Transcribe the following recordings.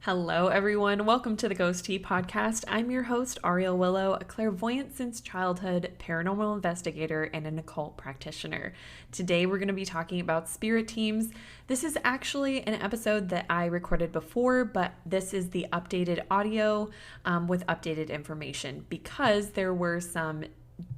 Hello, everyone. Welcome to the Ghost Tea Podcast. I'm your host, Ariel Willow, a clairvoyant since childhood, paranormal investigator, and an occult practitioner. Today, we're going to be talking about spirit teams. This is actually an episode that I recorded before, but this is the updated audio with updated information because there were some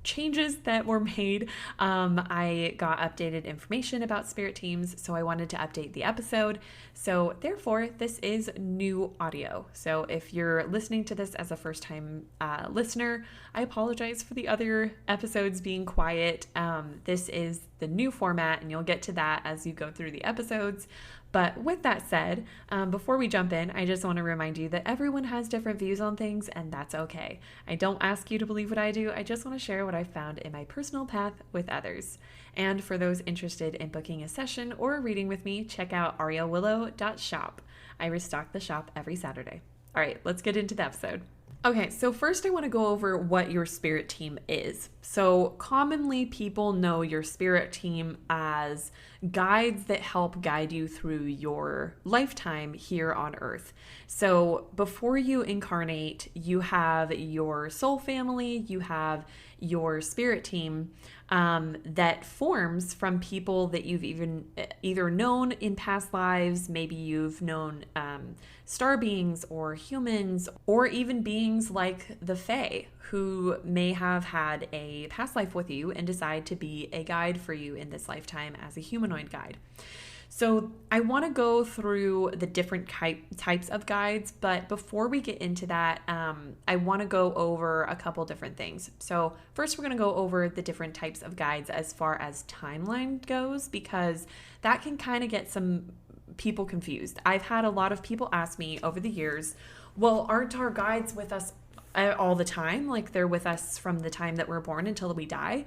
changes that were made. I got updated information about spirit teams, so I wanted to update the episode. So therefore, this is new audio. So if you're listening to this as a first-time listener, I apologize for the other episodes being quiet. This is the new format, and you'll get to that as you go through the episodes. But with that said, before we jump in, I just want to remind you that everyone has different views on things, and that's okay. I don't ask you to believe what I do. I just want to share what I've found in my personal path with others. And for those interested in booking a session or a reading with me, check out arielwillow.shop. I restock the shop every Saturday. All right, let's get into the episode. Okay, so first I want to go over what your spirit team is. So commonly people know your spirit team as guides that help guide you through your lifetime here on Earth. So before you incarnate, you have your soul family, you have your spirit team that forms from people that you've either known in past lives. Maybe you've known star beings or humans, or even beings like the Fae, who may have had a past life with you and decide to be a guide for you in this lifetime as a humanoid guide. So I want to go through the different types of guides, but before we get into that, I want to go over a couple different things. So first we're going to go over the different types of guides as far as timeline goes, because that can kind of get some people confused. I've had a lot of people ask me over the years, well, aren't our guides with us all the time? Like they're with us from the time that we're born until we die?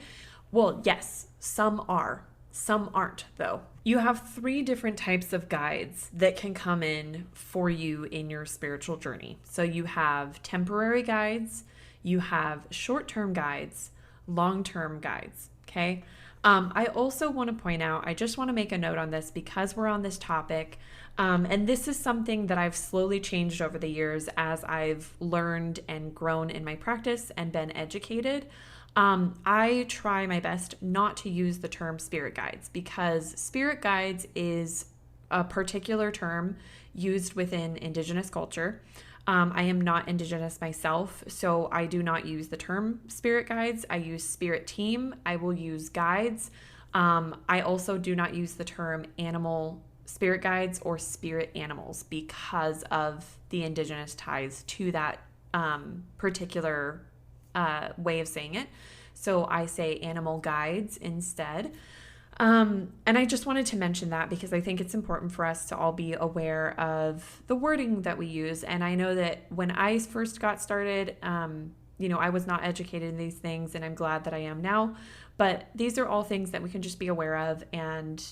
Well, yes, some are. Some aren't, though. You have 3 different types of guides that can come in for you in your spiritual journey. So you have temporary guides, you have short-term guides, long-term guides, okay? I also want to point out, I just want to make a note on this because we're on this topic, and this is something that I've slowly changed over the years as I've learned and grown in my practice and been educated. I try my best not to use the term spirit guides because spirit guides is a particular term used within Indigenous culture. I am not Indigenous myself, so I do not use the term spirit guides. I use spirit team. I will use guides. I also do not use the term animal spirit guides or spirit animals because of the Indigenous ties to that particular way of saying it. So I say animal guides instead. And I just wanted to mention that because I think it's important for us to all be aware of the wording that we use. And I know that when I first got started, I was not educated in these things, and I'm glad that I am now. But these are all things that we can just be aware of and,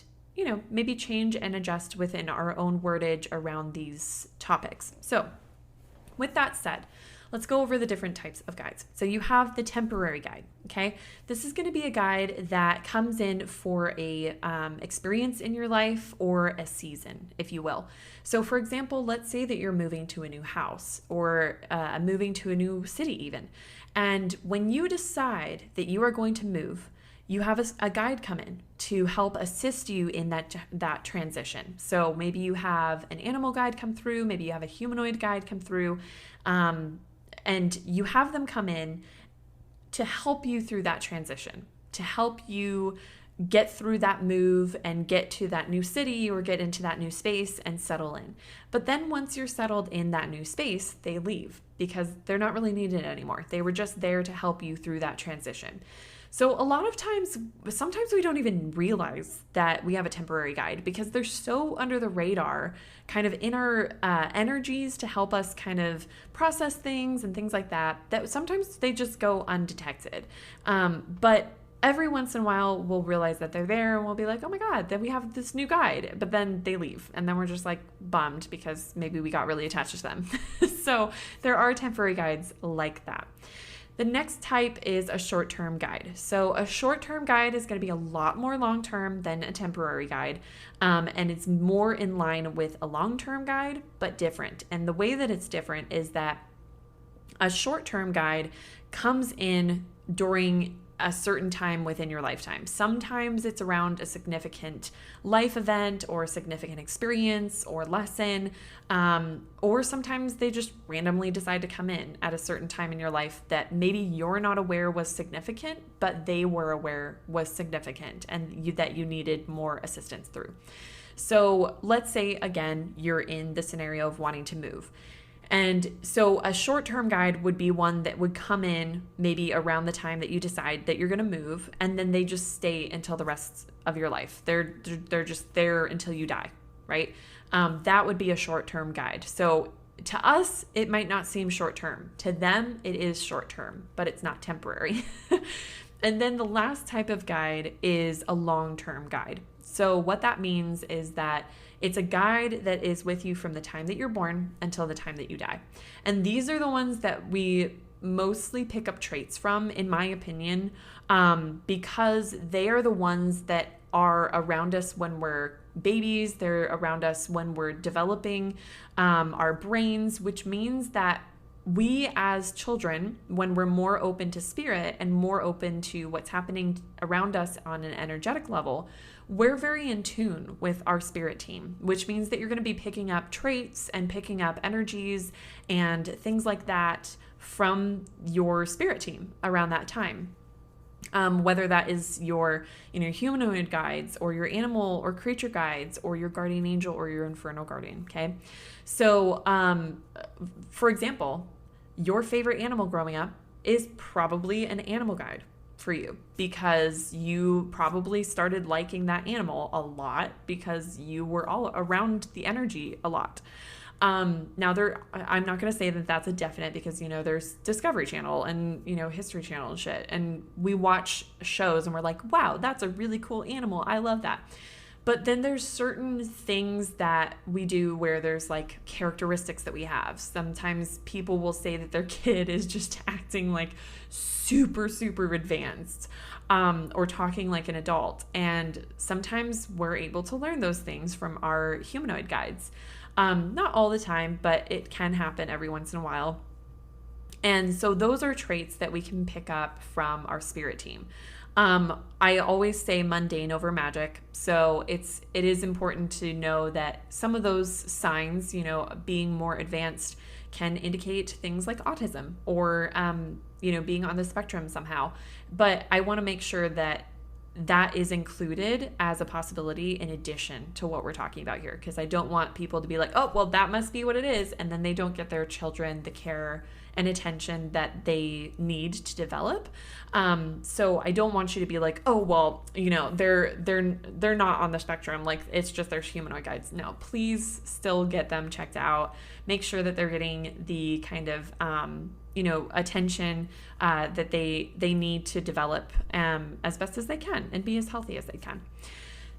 maybe change and adjust within our own wordage around these topics. So with that said, let's go over the different types of guides. So you have the temporary guide, okay? This is going to be a guide that comes in for a experience in your life or a season, if you will. So for example, let's say that you're moving to a new house or moving to a new city even. And when you decide that you are going to move, you have a guide come in to help assist you in that transition. So maybe you have an animal guide come through, maybe you have a humanoid guide come through, and you have them come in to help you through that transition, to help you get through that move and get to that new city or get into that new space and settle in. But then once you're settled in that new space, they leave because they're not really needed anymore. They were just there to help you through that transition. So a lot of times, sometimes we don't even realize that we have a temporary guide because they're so under the radar, kind of in our energies to help us kind of process things and things like that, that sometimes they just go undetected. But every once in a while, we'll realize that they're there and we'll be like, oh my God, then we have this new guide. But then they leave. And then we're just like bummed because maybe we got really attached to them. So there are temporary guides like that. The next type is a short-term guide. So a short-term guide is going to be a lot more long-term than a temporary guide. And it's more in line with a long-term guide, but different. And the way that it's different is that a short-term guide comes in during a certain time within your lifetime. Sometimes it's around a significant life event or a significant experience or lesson, or sometimes they just randomly decide to come in at a certain time in your life that maybe you're not aware was significant, but they were aware was significant and that you needed more assistance through. So let's say, again, you're in the scenario of wanting to move. And so a short-term guide would be one that would come in maybe around the time that you decide that you're going to move, and then they just stay until the rest of your life. They're just there until you die, right? That would be a short-term guide. So to us, it might not seem short-term. To them, it is short-term, but it's not temporary. And then the last type of guide is a long-term guide. So what that means is that it's a guide that is with you from the time that you're born until the time that you die. And these are the ones that we mostly pick up traits from, in my opinion, because they are the ones that are around us when we're babies. They're around us when we're developing our brains, which means that we as children, when we're more open to spirit and more open to what's happening around us on an energetic level, we're very in tune with our spirit team, which means that you're going to be picking up traits and picking up energies and things like that from your spirit team around that time. Whether that is your humanoid guides or your animal or creature guides or your guardian angel or your infernal guardian. Okay. So, for example, your favorite animal growing up is probably an animal guide for you because you probably started liking that animal a lot because you were all around the energy a lot. Now I'm not going to say that that's a definite because, there's Discovery Channel and, History Channel and shit. And we watch shows and we're like, wow, that's a really cool animal. I love that. But then there's certain things that we do where there's like characteristics that we have. Sometimes people will say that their kid is just acting like super, super advanced, or talking like an adult. And sometimes we're able to learn those things from our humanoid guides. Not all the time, but it can happen every once in a while. And so those are traits that we can pick up from our spirit team. I always say mundane over magic. So it is important to know that some of those signs, being more advanced can indicate things like autism or, being on the spectrum somehow. But I want to make sure that that is included as a possibility in addition to what we're talking about here. Because I don't want people to be like, oh, well, that must be what it is. And then they don't get their children the care and attention that they need to develop. So I don't want you to be like, oh, well, they're not on the spectrum. Like it's just their humanoid guides. No, please still get them checked out. Make sure that they're getting the kind of, attention that they need to develop as best as they can and be as healthy as they can.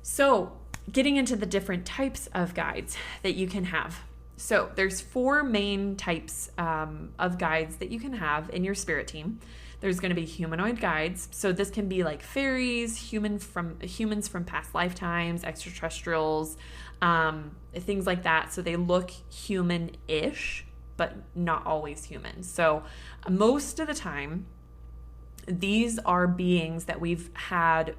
So getting into the different types of guides that you can have. So there's 4 main types of guides that you can have in your spirit team. There's going to be humanoid guides. So this can be like fairies, humans from past lifetimes, extraterrestrials, things like that. So they look human-ish, but not always human. So most of the time, these are beings that we've had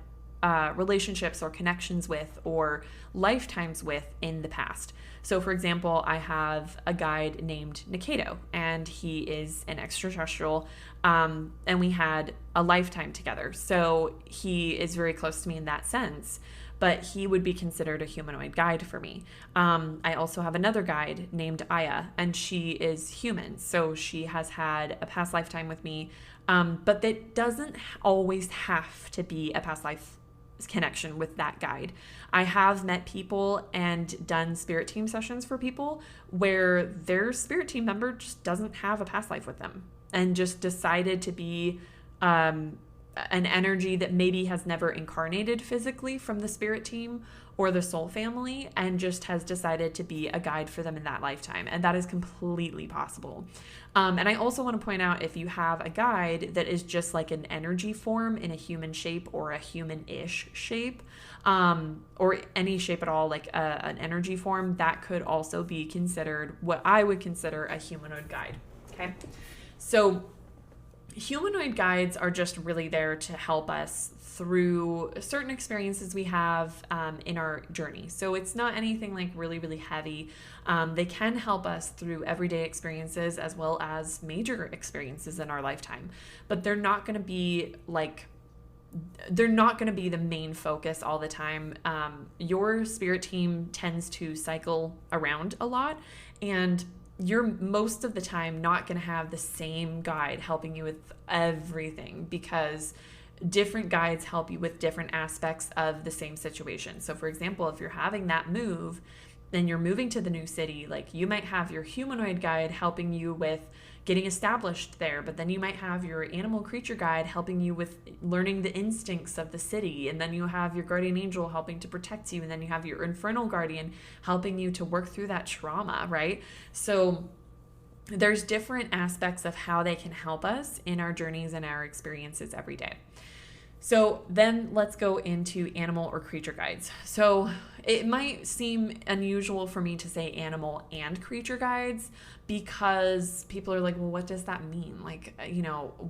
relationships or connections with or lifetimes with in the past. So for example, I have a guide named Nikado, and he is an extraterrestrial, and we had a lifetime together. So he is very close to me in that sense, but he would be considered a humanoid guide for me. I also have another guide named Aya, and she is human. So she has had a past lifetime with me, but that doesn't always have to be a past life connection with that guide. I have met people and done spirit team sessions for people where their spirit team member just doesn't have a past life with them and just decided to be an energy that maybe has never incarnated physically from the spirit team, or the soul family and just has decided to be a guide for them in that lifetime. And that is completely possible. And I also want to point out, if you have a guide that is just like an energy form in a human shape or a human-ish shape, or any shape at all, like an energy form, that could also be considered what I would consider a humanoid guide. Okay. So humanoid guides are just really there to help us through certain experiences we have in our journey. So it's not anything like really, really heavy. They can help us through everyday experiences as well as major experiences in our lifetime, but they're not going to be the main focus all the time. Your spirit team tends to cycle around a lot, and you're most of the time not going to have the same guide helping you with everything, because different guides help you with different aspects of the same situation. So for example, if you're having that move, then you're moving to the new city, like you might have your humanoid guide helping you with getting established there, but then you might have your animal creature guide helping you with learning the instincts of the city, and then you have your guardian angel helping to protect you, and then you have your infernal guardian helping you to work through that trauma, right? So there's different aspects of how they can help us in our journeys and our experiences every day. So then let's go into animal or creature guides. So it might seem unusual for me to say animal and creature guides, because people are like, well, what does that mean? Like,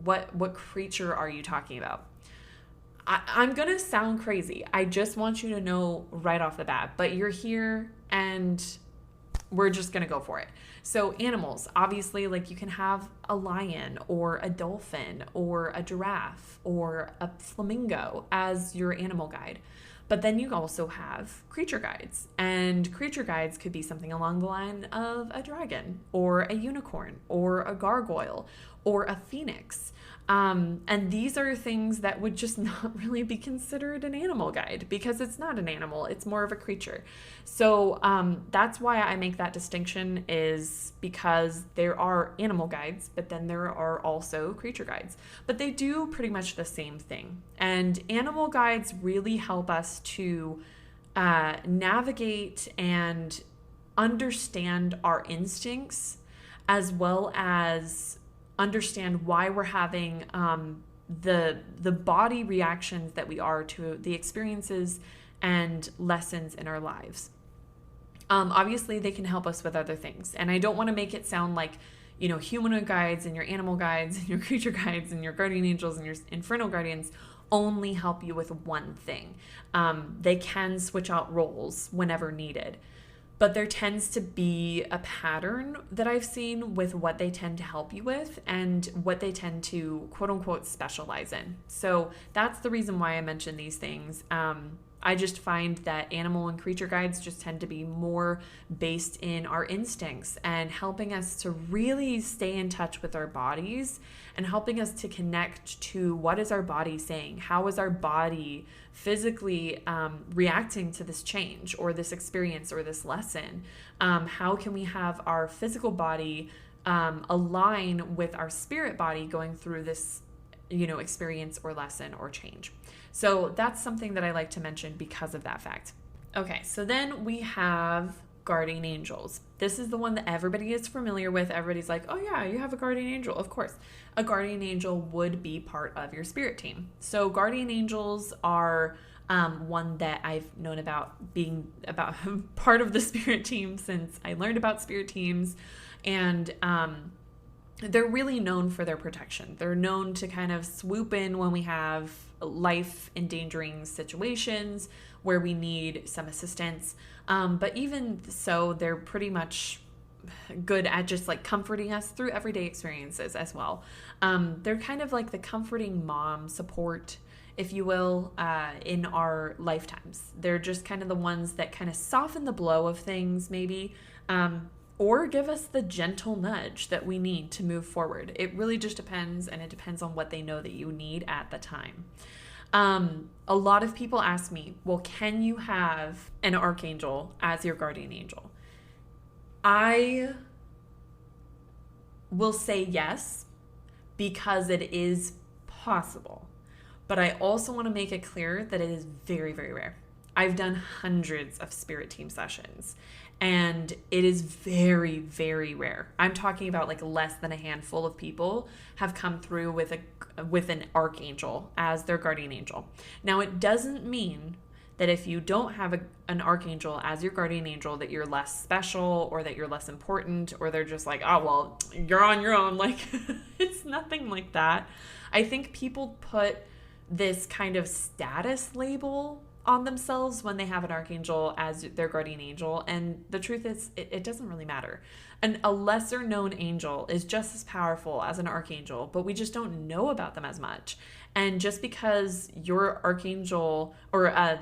what creature are you talking about? I'm going to sound crazy. I just want you to know right off the bat, but you're here and we're just going to go for it. So animals, obviously, like you can have a lion or a dolphin or a giraffe or a flamingo as your animal guide. But then you also have creature guides, and creature guides could be something along the line of a dragon or a unicorn or a gargoyle or a phoenix. And these are things that would just not really be considered an animal guide, because it's not an animal, it's more of a creature. So that's why I make that distinction, is because there are animal guides, but then there are also creature guides, but they do pretty much the same thing. And animal guides really help us to navigate and understand our instincts, as well as understand why we're having the body reactions that we are to the experiences and lessons in our lives. Obviously, they can help us with other things. And I don't want to make it sound like, humanoid guides and your animal guides and your creature guides and your guardian angels and your infernal guardians only help you with one thing. They can switch out roles whenever needed. But there tends to be a pattern that I've seen with what they tend to help you with and what they tend to quote unquote specialize in. So that's the reason why I mention these things. I just find that animal and creature guides just tend to be more based in our instincts and helping us to really stay in touch with our bodies and helping us to connect to what is our body saying? How is our body physically reacting to this change or this experience or this lesson? How can we have our physical body align with our spirit body going through this experience or lesson or change? So that's something that I like to mention because of that fact. Okay, so then we have guardian angels. This is the one that everybody is familiar with. Everybody's like, oh yeah, you have a guardian angel. Of course, a guardian angel would be part of your spirit team. So guardian angels are one that I've known about being about part of the spirit team since I learned about spirit teams. And they're really known for their protection. They're known to kind of swoop in when we have life-endangering situations where we need some assistance. But even so, they're pretty much good at just like comforting us through everyday experiences as well. They're kind of like the comforting mom support, if you will, in our lifetimes. They're just kind of the ones that kind of soften the blow of things, maybe, or give us the gentle nudge that we need to move forward. It really just depends, and it depends on what they know that you need at the time. A lot of people ask me, well, can you have an archangel as your guardian angel? I will say yes, because it is possible. But I also want to make it clear that it is very, very rare. I've done hundreds of spirit team sessions, and it is very, very rare. I'm talking about like less than a handful of people have come through with an archangel as their guardian angel. Now, it doesn't mean that if you don't have an archangel as your guardian angel, that you're less special or that you're less important, or they're just like, oh, well, you're on your own. Like, it's nothing like that. I think people put this kind of status label on themselves when they have an archangel as their guardian angel. And the truth is, it doesn't really matter. And a lesser known angel is just as powerful as an archangel, but we just don't know about them as much. And just because your archangel or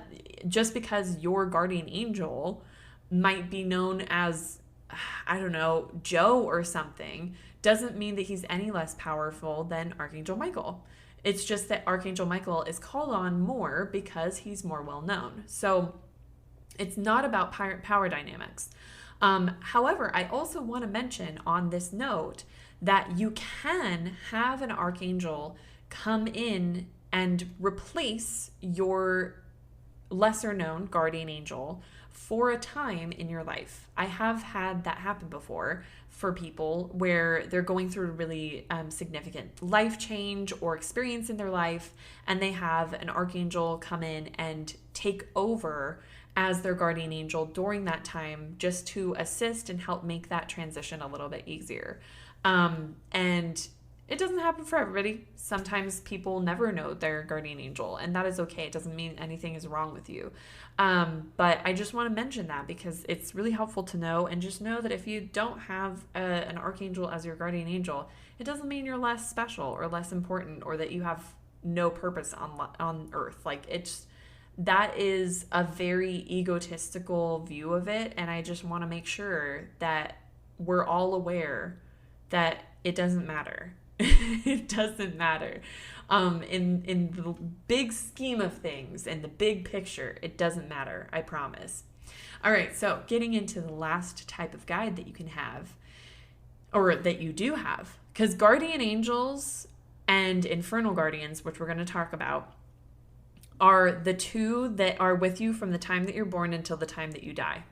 just because your guardian angel might be known as, I don't know, Joe or something, doesn't mean that he's any less powerful than Archangel Michael. It's just that Archangel Michael is called on more because he's more well known. So it's not about power dynamics. However, I also want to mention on this note that you can have an archangel come in and replace your lesser known guardian angel for a time in your life. I have had that happen before for people where they're going through a really significant life change or experience in their life, and they have an archangel come in and take over as their guardian angel during that time, just to assist and help make that transition a little bit easier. And it doesn't happen for everybody. Sometimes people never know their guardian angel, and that is okay. It doesn't mean anything is wrong with you. But I just want to mention that because it's really helpful to know, and just know that if you don't have an archangel as your guardian angel, it doesn't mean you're less special or less important, or that you have no purpose on earth. Like, that is a very egotistical view of it, and I just want to make sure that we're all aware that it doesn't matter. It doesn't matter. In the big scheme of things, in the big picture, it doesn't matter, I promise. All right, so getting into the last type of guide that you can have, or that you do have, because guardian angels and infernal guardians, which we're going to talk about, are the two that are with you from the time that you're born until the time that you die.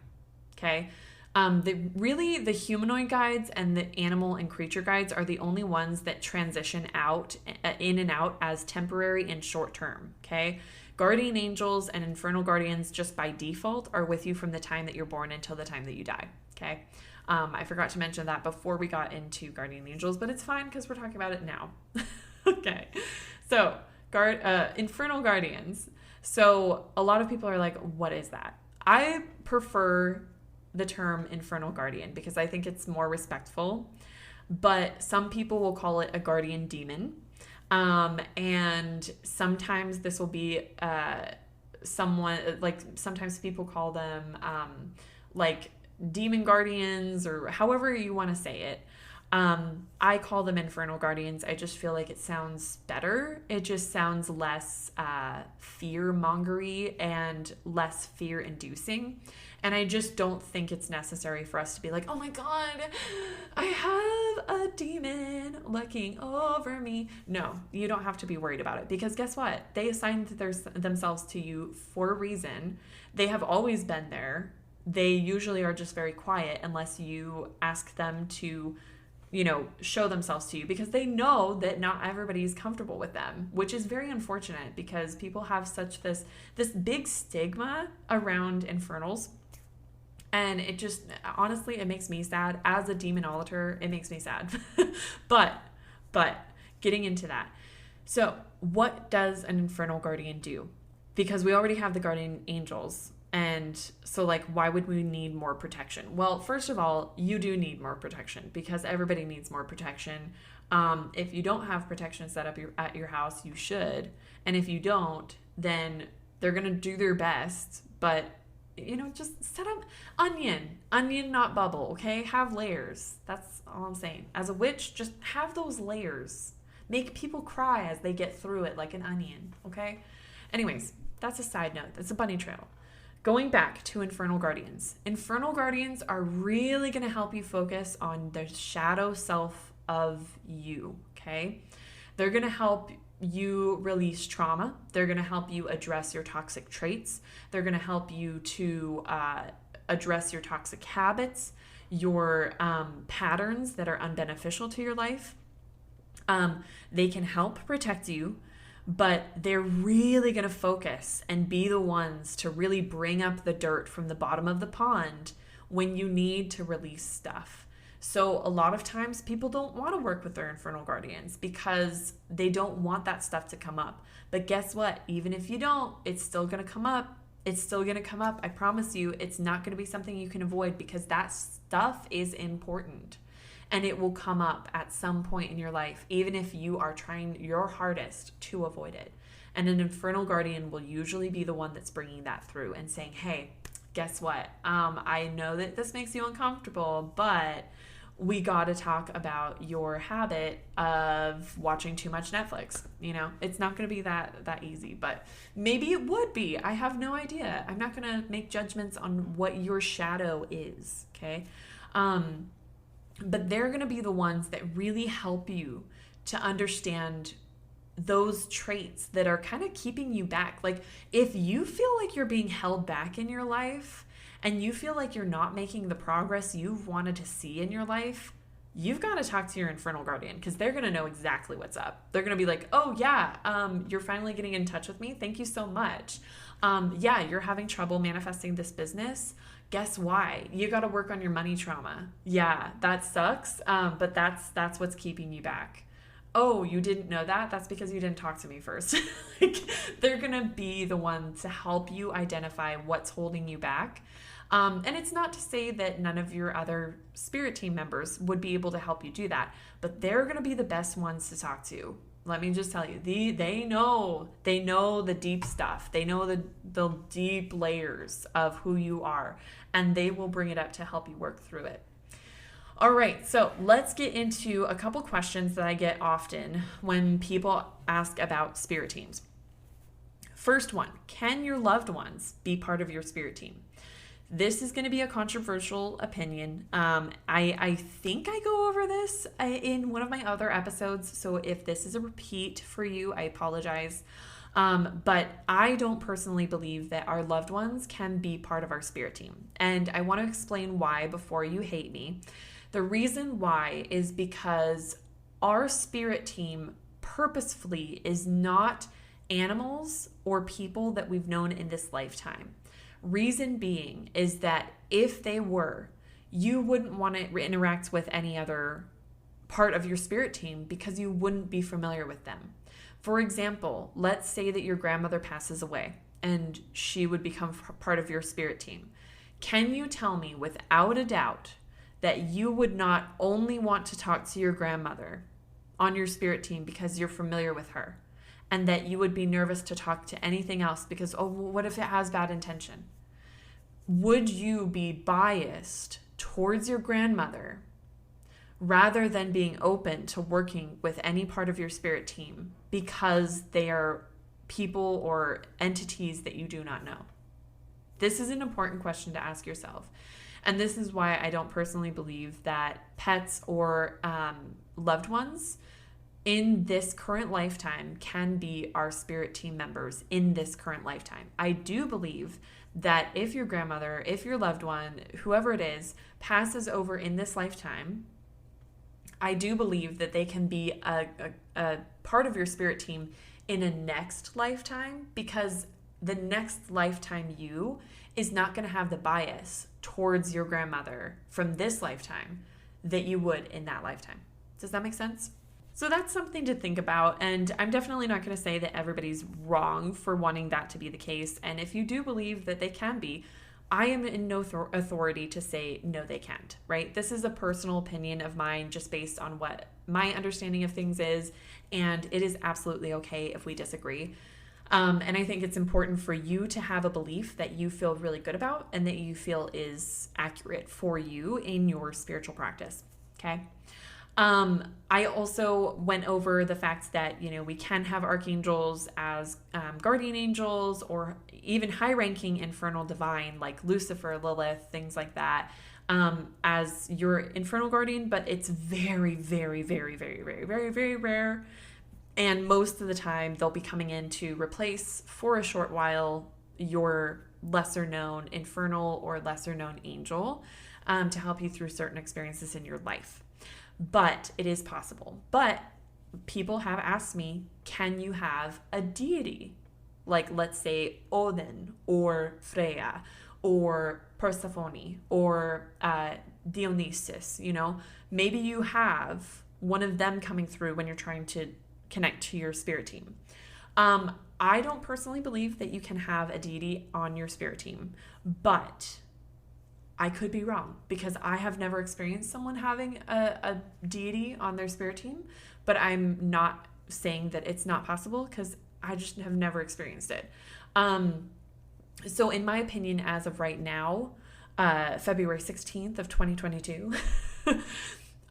Okay? The humanoid guides and the animal and creature guides are the only ones that transition out, in and out, as temporary and short term. Okay? Guardian angels and infernal guardians, just by default, are with you from the time that you're born until the time that you die. Okay? I forgot to mention that before we got into guardian angels, but it's fine because we're talking about it now. Okay. So, infernal guardians. So a lot of people are like, what is that? I prefer the term infernal guardian because I think it's more respectful, but some people will call it a guardian demon. And sometimes this will be someone, like, sometimes people call them like demon guardians, or however you want to say it. I call them infernal guardians. I just feel like it sounds better. It just sounds less fear-mongery and less fear-inducing. And I just don't think it's necessary for us to be like, oh my God, I have a demon looking over me. No, you don't have to be worried about it, because guess what? They assigned themselves to you for a reason. They have always been there. They usually are just very quiet unless you ask them to, show themselves to you, because they know that not everybody is comfortable with them, which is very unfortunate because people have such this big stigma around infernals. And it just, honestly, it makes me sad. As a demonologist, it makes me sad. But getting into that. So what does an infernal guardian do? Because we already have the guardian angels. And so, like, why would we need more protection? Well, first of all, you do need more protection because everybody needs more protection. If you don't have protection set up at your house, you should. And if you don't, then they're going to do their best. But, just set up onion, not bubble, okay? Have layers. That's all I'm saying. As a witch, just have those layers. Make people cry as they get through it like an onion, okay? Anyways, that's a side note. That's a bunny trail. Going back to infernal guardians. Infernal guardians are really going to help you focus on the shadow self of you, okay? They're going to help you release trauma. They're going to help you address your toxic traits. They're going to help you to address your toxic habits, your patterns that are unbeneficial to your life. They can help protect you, but they're really going to focus and be the ones to really bring up the dirt from the bottom of the pond when you need to release stuff. So a lot of times people don't want to work with their infernal guardians because they don't want that stuff to come up. But guess what? Even if you don't, it's still going to come up. It's still going to come up. I promise you, it's not going to be something you can avoid because that stuff is important. And it will come up at some point in your life, even if you are trying your hardest to avoid it. And an infernal guardian will usually be the one that's bringing that through and saying, hey, guess what? I know that this makes you uncomfortable, but we got to talk about your habit of watching too much Netflix. You know, it's not going to be that easy, but maybe it would be. I have no idea. I'm not going to make judgments on what your shadow is, okay? But they're going to be the ones that really help you to understand those traits that are kind of keeping you back. Like if you feel like you're being held back in your life and you feel like you're not making the progress you've wanted to see in your life, you've got to talk to your infernal guardian because they're going to know exactly what's up. They're going to be like, oh yeah, you're finally getting in touch with me. Thank you so much. Yeah, you're having trouble manifesting this business. Guess why? You got to work on your money trauma. Yeah, that sucks. But that's what's keeping you back. Oh, you didn't know that? That's because you didn't talk to me first. Like, they're going to be the one to help you identify what's holding you back. And it's not to say that none of your other spirit team members would be able to help you do that, but they're going to be the best ones to talk to. Let me just tell you, they know the deep stuff. They know the deep layers of who you are, and they will bring it up to help you work through it. All right, so let's get into a couple questions that I get often when people ask about spirit teams. First one, can your loved ones be part of your spirit team? This is going to be a controversial opinion. I think I go over this in one of my other episodes, so if this is a repeat for you, I apologize. But I don't personally believe that our loved ones can be part of our spirit team. And I want to explain why before you hate me. The reason why is because our spirit team purposefully is not animals or people that we've known in this lifetime. Reason being is that if they were, you wouldn't want to interact with any other part of your spirit team because you wouldn't be familiar with them. For example, let's say that your grandmother passes away and she would become part of your spirit team. Can you tell me without a doubt that you would not only want to talk to your grandmother on your spirit team because you're familiar with her, and that you would be nervous to talk to anything else because, oh, what if it has bad intention? Would you be biased towards your grandmother rather than being open to working with any part of your spirit team because they are people or entities that you do not know? This is an important question to ask yourself. And this is why I don't personally believe that pets or loved ones in this current lifetime can be our spirit team members in this current lifetime. I do believe that if your grandmother, if your loved one, whoever it is, passes over in this lifetime, I do believe that they can be a part of your spirit team in a next lifetime, because the next lifetime you is not going to have the bias towards your grandmother from this lifetime that you would in that lifetime. Does that make sense? So that's something to think about, and I'm definitely not going to say that everybody's wrong for wanting that to be the case. And if you do believe that they can be, I am in no authority to say no, they can't, right? This is a personal opinion of mine just based on what my understanding of things is, and it is absolutely okay if we disagree. And I think it's important for you to have a belief that you feel really good about and that you feel is accurate for you in your spiritual practice, okay? I also went over the fact that, we can have archangels as guardian angels, or even high-ranking infernal divine like Lucifer, Lilith, things like that, as your infernal guardian, but it's very, very, very, very, very, very, very rare. And most of the time, they'll be coming in to replace, for a short while, your lesser known infernal or lesser known angel, to help you through certain experiences in your life. But it is possible. But people have asked me, can you have a deity? Like, let's say Odin or Freya or Persephone or Dionysus, maybe you have one of them coming through when you're trying to connect to your spirit team. I don't personally believe that you can have a deity on your spirit team, but I could be wrong because I have never experienced someone having a deity on their spirit team, but I'm not saying that it's not possible because I just have never experienced it. So in my opinion, as of right now, February 16th of 2022,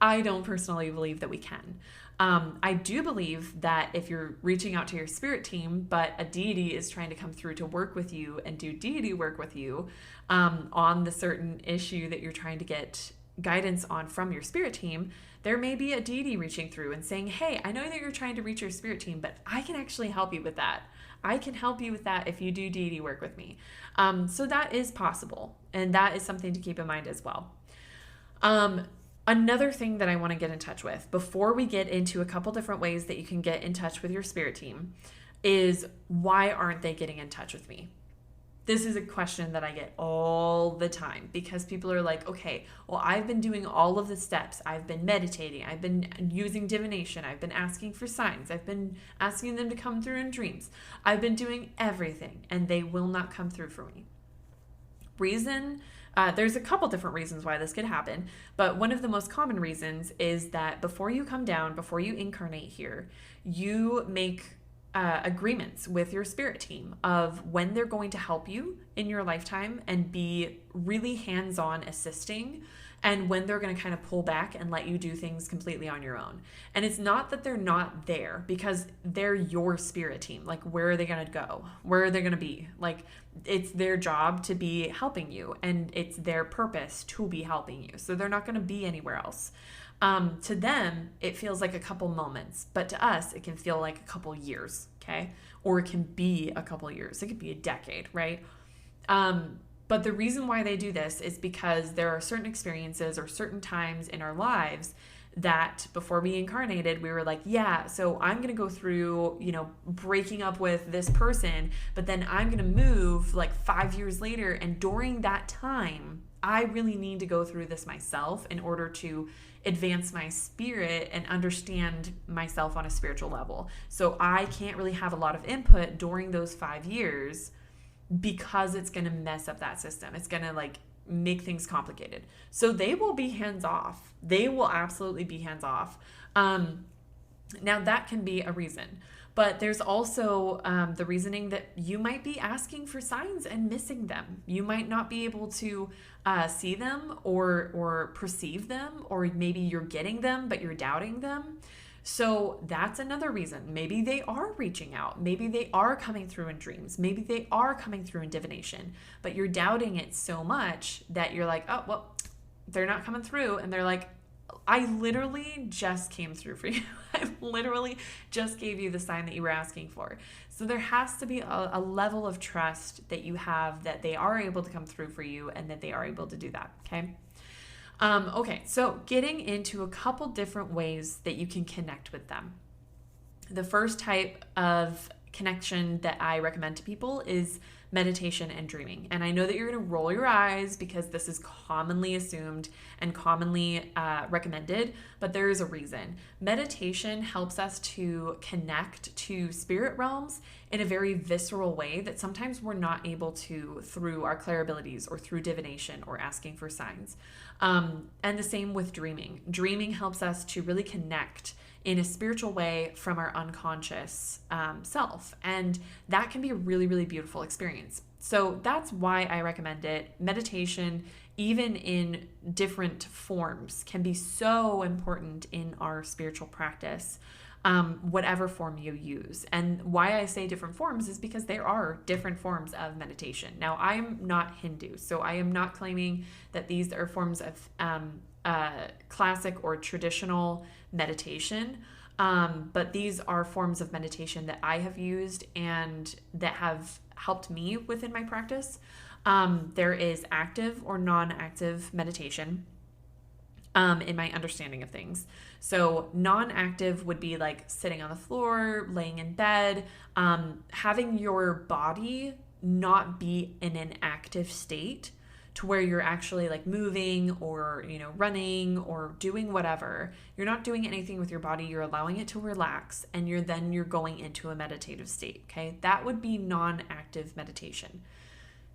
I don't personally believe that we can. I do believe that if you're reaching out to your spirit team, but a deity is trying to come through to work with you and do deity work with you on the certain issue that you're trying to get guidance on from your spirit team, there may be a deity reaching through and saying, hey, I know that you're trying to reach your spirit team, but I can actually help you with that. I can help you with that if you do deity work with me. So that is possible. And that is something to keep in mind as well. Another thing that I want to get in touch with before we get into a couple different ways that you can get in touch with your spirit team is, why aren't they getting in touch with me? This is a question that I get all the time because people are like, okay, well, I've been doing all of the steps. I've been meditating. I've been using divination. I've been asking for signs. I've been asking them to come through in dreams. I've been doing everything and they will not come through for me. Reason, there's a couple different reasons why this could happen, but one of the most common reasons is that before you come down, before you incarnate here, you make agreements with your spirit team of when they're going to help you in your lifetime and be really hands-on assisting, and when they're going to kind of pull back and let you do things completely on your own. And it's not that they're not there, because they're your spirit team. Like, where are they going to go? Where are they going to be? Like, it's their job to be helping you, and it's their purpose to be helping you. So they're not going to be anywhere else. To them, it feels like a couple moments, but to us, it can feel like a couple years, okay? Or it can be a couple years. It could be a decade, right? But the reason why they do this is because there are certain experiences or certain times in our lives that before we incarnated, we were like, yeah, so I'm going to go through, breaking up with this person, but then I'm going to move like 5 years later. And during that time, I really need to go through this myself in order to advance my spirit and understand myself on a spiritual level. So I can't really have a lot of input during those 5 years because it's going to mess up that system. It's going to make things complicated. So they will be hands off. They will absolutely be hands off. Now that can be a reason, but there's also the reasoning that you might be asking for signs and missing them. You might not be able to see them or perceive them, or maybe you're getting them, but you're doubting them. So that's another reason. Maybe they are reaching out. Maybe they are coming through in dreams. Maybe they are coming through in divination, but you're doubting it so much that you're like, oh, well, they're not coming through. And they're like, I literally just came through for you. I literally just gave you the sign that you were asking for. So there has to be a level of trust that you have that they are able to come through for you and that they are able to do that. Okay. Okay, so getting into a couple different ways that you can connect with them. The first type of connection that I recommend to people is meditation and dreaming. And I know that you're going to roll your eyes because this is commonly assumed and commonly recommended, but there is a reason. Meditation helps us to connect to spirit realms in a very visceral way that sometimes we're not able to through our clair abilities or through divination or asking for signs. And the same with dreaming. Dreaming helps us to really connect in a spiritual way from our unconscious self. And that can be a really, really beautiful experience. So that's why I recommend it. Meditation, even in different forms, can be so important in our spiritual practice, whatever form you use. And why I say different forms is because there are different forms of meditation. Now, I'm not Hindu, so I am not claiming that these are forms of classic or traditional meditation. But these are forms of meditation that I have used and that have helped me within my practice. There is active or non-active meditation in my understanding of things. So non-active would be like sitting on the floor, laying in bed, having your body not be in an active state to where you're actually like moving or, running or doing whatever. You're not doing anything with your body. You're allowing it to relax, and you're going into a meditative state. Okay. That would be non-active meditation.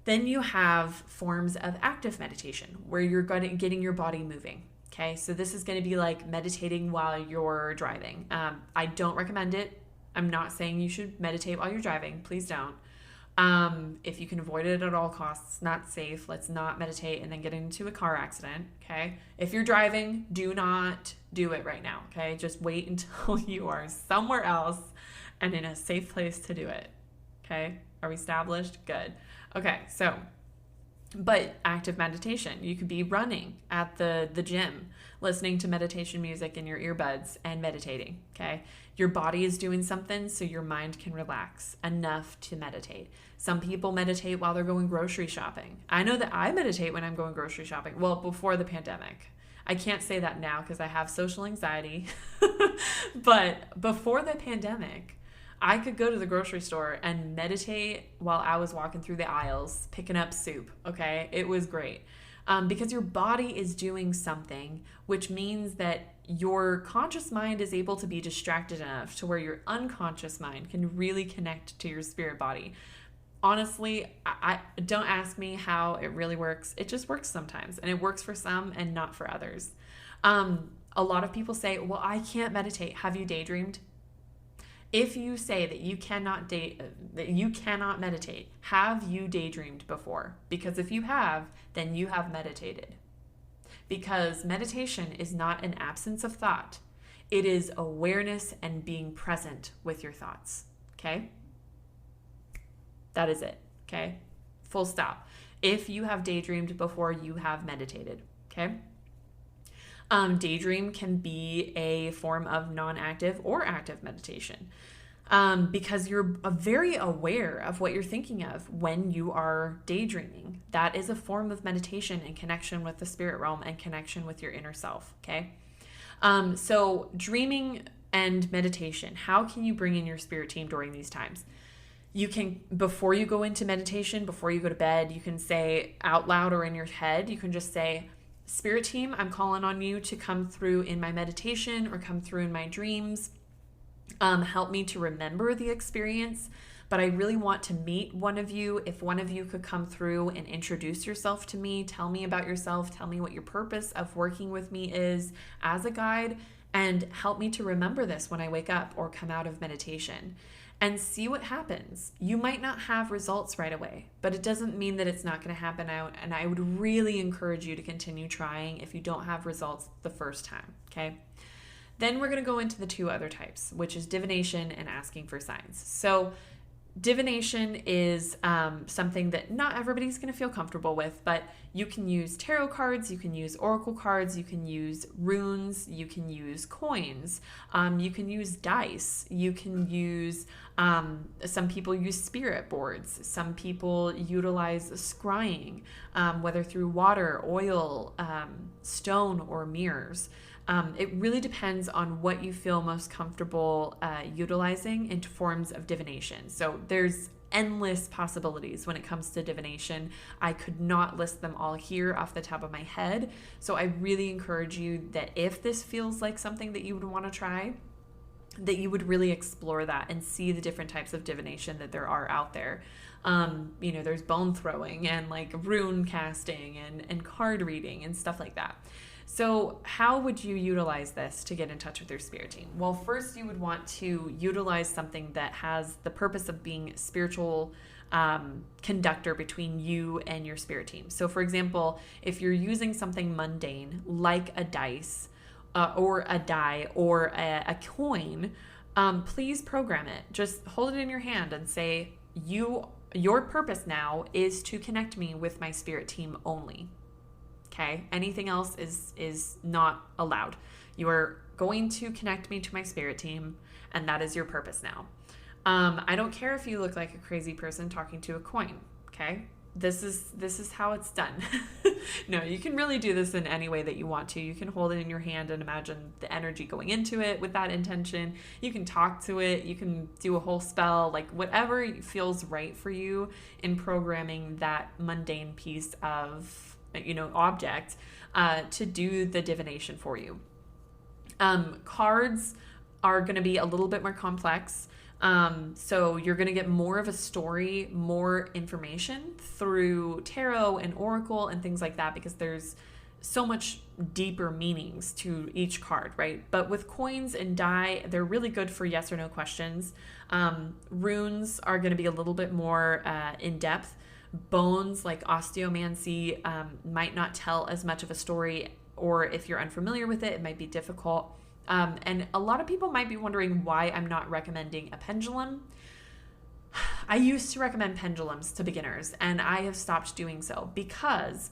Then you have forms of active meditation where you're getting your body moving. Okay. So this is going to be like meditating while you're driving. I don't recommend it. I'm not saying you should meditate while you're driving. Please don't. If you can avoid it at all costs, not safe. Let's not meditate and then get into a car accident. Okay. If you're driving, do not do it right now. Okay. Just wait until you are somewhere else and in a safe place to do it. Okay. Are we established? Good. Okay. So, but active meditation, you could be running at the gym, listening to meditation music in your earbuds and meditating. Okay. Your body is doing something so your mind can relax enough to meditate. Some people meditate while they're going grocery shopping. I know that I meditate when I'm going grocery shopping. Well, before the pandemic. I can't say that now because I have social anxiety. But before the pandemic, I could go to the grocery store and meditate while I was walking through the aisles, picking up soup. Okay. It was great. Because your body is doing something, which means that your conscious mind is able to be distracted enough to where your unconscious mind can really connect to your spirit body. Honestly, I don't ask me how it really works. It just works sometimes, and it works for some and not for others. A lot of people say, well, I can't meditate. Have you daydreamed? If you say that you cannot meditate, have you daydreamed before? Because if you have, then you have meditated. Because meditation is not an absence of thought. It is awareness and being present with your thoughts. Okay? That is it. Okay? Full stop. If you have daydreamed before, you have meditated. Okay? Daydream can be a form of non-active or active meditation. Because you're very aware of what you're thinking of when you are daydreaming. That is a form of meditation and connection with the spirit realm and connection with your inner self. Okay. So dreaming and meditation, how can you bring in your spirit team during these times? You can, before you go into meditation, before you go to bed, you can say out loud or in your head, you can just say, spirit team, I'm calling on you to come through in my meditation or come through in my dreams. Help me to remember the experience, but I really want to meet one of you. If one of you could come through and introduce yourself to me, tell me about yourself, tell me what your purpose of working with me is as a guide, and help me to remember this when I wake up or come out of meditation, and see what happens. You might not have results right away, but it doesn't mean that it's not going to happen out, and I would really encourage you to continue trying if you don't have results the first time, okay? Then we're going to go into the two other types, which is divination and asking for signs. So divination is something that not everybody's going to feel comfortable with, but you can use tarot cards, you can use oracle cards, you can use runes, you can use coins, you can use dice, you can use, some people use spirit boards, some people utilize scrying, whether through water, oil, stone, or mirrors. It really depends on what you feel most comfortable utilizing into forms of divination. So there's endless possibilities when it comes to divination. I could not list them all here off the top of my head. So I really encourage you that if this feels like something that you would want to try, that you would really explore that and see the different types of divination that there are out there. There's bone throwing and like rune casting and card reading and stuff like that. So how would you utilize this to get in touch with your spirit team? Well, first you would want to utilize something that has the purpose of being spiritual conductor between you and your spirit team. So for example, if you're using something mundane like a dice or a die or a coin, please program it. Just hold it in your hand and say, your purpose now is to connect me with my spirit team only. Okay? Anything else is not allowed. You are going to connect me to my spirit team, and that is your purpose now. I don't care if you look like a crazy person talking to a coin. Okay? This is how it's done. No, you can really do this in any way that you want to. You can hold it in your hand and imagine the energy going into it with that intention. You can talk to it. You can do a whole spell, like whatever feels right for you in programming that mundane piece of, object to do the divination for you. Cards are going to be a little bit more complex. So you're going to get more of a story, more information through tarot and oracle and things like that, because there's so much deeper meanings to each card, right? But with coins and die, they're really good for yes or no questions. Runes are going to be a little bit more in depth. Bones, like osteomancy, might not tell as much of a story, or if you're unfamiliar with it, it might be difficult. And a lot of people might be wondering why I'm not recommending a pendulum. I used to recommend pendulums to beginners, and I have stopped doing so because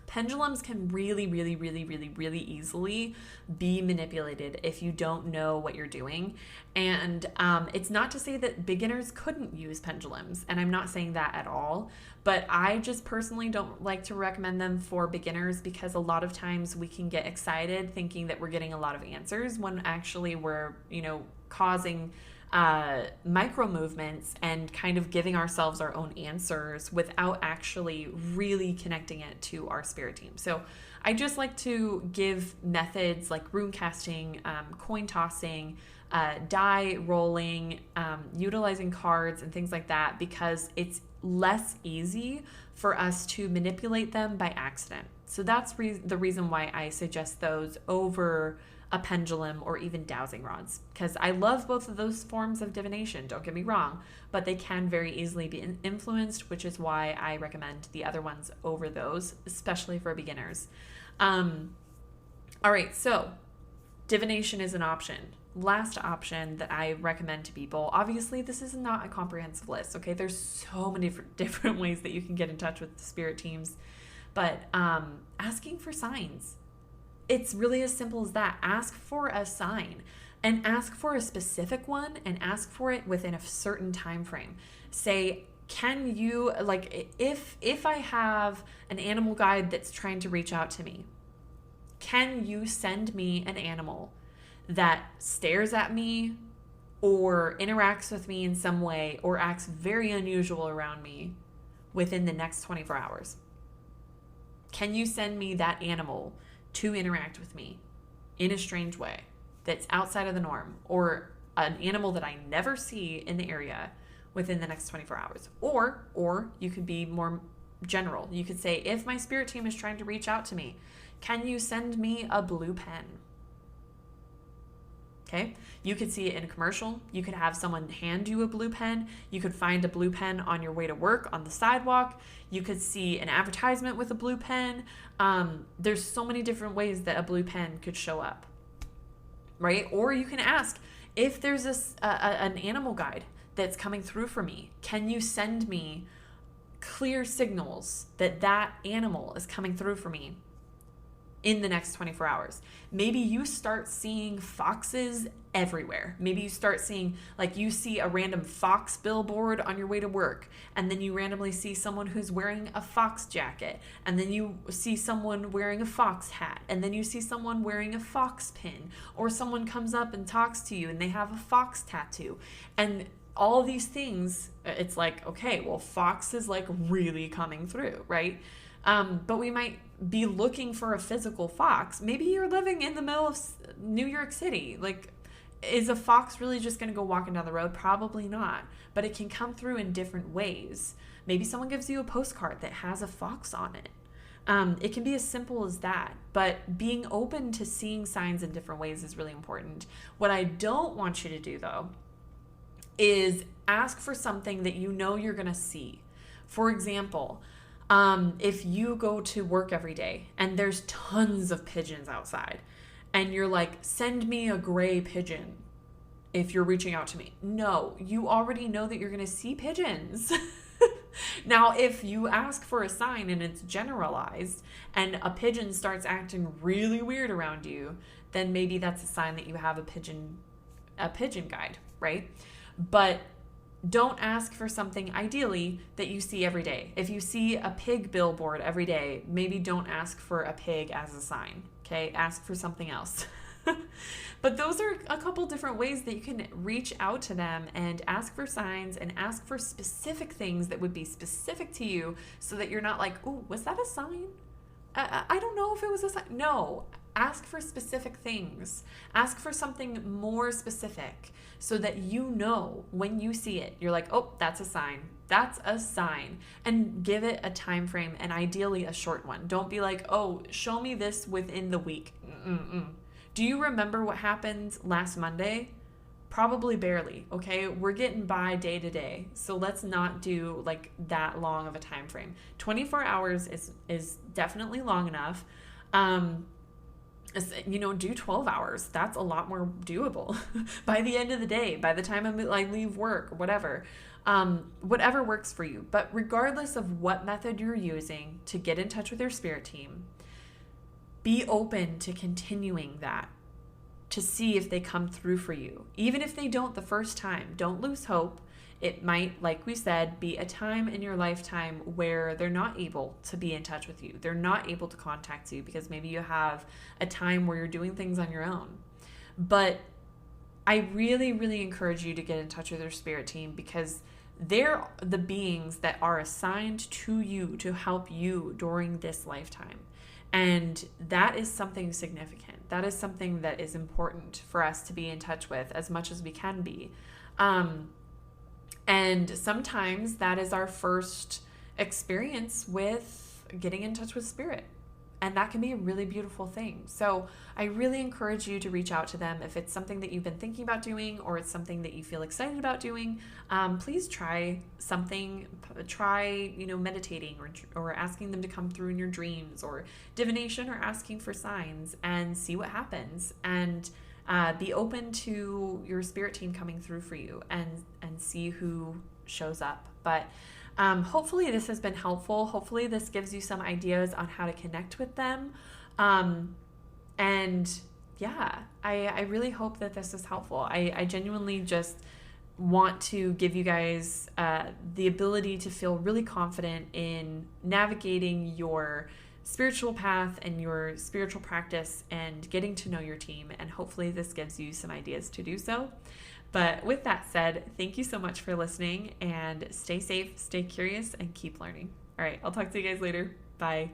pendulums can really, really, really, really, really easily be manipulated if you don't know what you're doing. And it's not to say that beginners couldn't use pendulums, and I'm not saying that at all, but I just personally don't like to recommend them for beginners because a lot of times we can get excited thinking that we're getting a lot of answers when actually we're, causing micro movements and kind of giving ourselves our own answers without actually really connecting it to our spirit team. So I just like to give methods like rune casting, coin tossing, die rolling, utilizing cards and things like that, because it's less easy for us to manipulate them by accident. So that's the reason why I suggest those over a pendulum or even dowsing rods, because I love both of those forms of divination, don't get me wrong, but they can very easily be influenced, which is why I recommend the other ones over those, especially for beginners. All right, so divination is an option. Last option that I recommend to people, obviously this is not a comprehensive list, okay? There's so many different ways that you can get in touch with the spirit teams, but asking for signs. It's really as simple as that. Ask for a sign, and ask for a specific one, and ask for it within a certain time frame. Say, can you, like, if I have an animal guide that's trying to reach out to me, can you send me an animal that stares at me or interacts with me in some way or acts very unusual around me within the next 24 hours? Can you send me that animal to interact with me in a strange way that's outside of the norm, or an animal that I never see in the area within the next 24 hours? Or you could be more general. You could say, if my spirit team is trying to reach out to me, can you send me a blue pen? Okay, you could see it in a commercial. You could have someone hand you a blue pen. You could find a blue pen on your way to work on the sidewalk. You could see an advertisement with a blue pen. There's so many different ways that a blue pen could show up, right? Or you can ask, if there's an animal guide that's coming through for me, can you send me clear signals that that animal is coming through for me in the next 24 hours? Maybe you start seeing foxes everywhere. Maybe you start seeing, like, you see a random fox billboard on your way to work, and then you randomly see someone who's wearing a fox jacket, and then you see someone wearing a fox hat, and then you see someone wearing a fox pin, or someone comes up and talks to you and they have a fox tattoo. And all these things, it's like, okay, well, fox is like really coming through, right? But we might be looking for a physical fox. Maybe you're living in the middle of New York City. Like, is a fox really just going to go walking down the road? Probably not. But it can come through in different ways. Maybe someone gives you a postcard that has a fox on it. It can be as simple as that. But being open to seeing signs in different ways is really important. What I don't want you to do, though, is ask for something that you know you're going to see. For example, if you go to work every day and there's tons of pigeons outside and you're like, send me a gray pigeon if you're reaching out to me. No, you already know that you're going to see pigeons. Now, if you ask for a sign and it's generalized and a pigeon starts acting really weird around you, then maybe that's a sign that you have a pigeon guide, right? But don't ask for something ideally that you see every day. If you see a pig billboard every day, maybe don't ask for a pig as a sign, okay? Ask for something else. But those are a couple different ways that you can reach out to them and ask for signs and ask for specific things that would be specific to you, so that you're not like, oh, was that a sign? I don't know if it was a sign. No, ask for specific things. Ask for something more specific, so that you know when you see it, you're like, oh, that's a sign. That's a sign. And give it a time frame, and ideally a short one. Don't be like, oh, show me this within the week. Do you remember what happened last Monday? Probably barely, okay? We're getting by day to day. So let's not do like that long of a time frame. 24 hours is definitely long enough. Do 12 hours. That's a lot more doable by the end of the day, by the time I leave work or whatever. Whatever works for you. But regardless of what method you're using to get in touch with your spirit team, be open to continuing that, to see if they come through for you. Even if they don't the first time, don't lose hope. It might, like we said, be a time in your lifetime where they're not able to be in touch with you. They're not able to contact you because maybe you have a time where you're doing things on your own. But I really, really encourage you to get in touch with your spirit team, because they're the beings that are assigned to you to help you during this lifetime. And that is something significant. That is something that is important for us to be in touch with as much as we can be. And sometimes that is our first experience with getting in touch with spirit. And that can be a really beautiful thing. So I really encourage you to reach out to them. If it's something that you've been thinking about doing, or it's something that you feel excited about doing, please try something. Try, meditating or asking them to come through in your dreams, or divination, or asking for signs, and see what happens. And be open to your spirit team coming through for you, and see who shows up. But hopefully this has been helpful. Hopefully this gives you some ideas on how to connect with them. And yeah, I really hope that this is helpful. I genuinely just want to give you guys the ability to feel really confident in navigating your spiritual path and your spiritual practice and getting to know your team. And hopefully this gives you some ideas to do so. But with that said, thank you so much for listening, and stay safe, stay curious, and keep learning. All right, I'll talk to you guys later. Bye.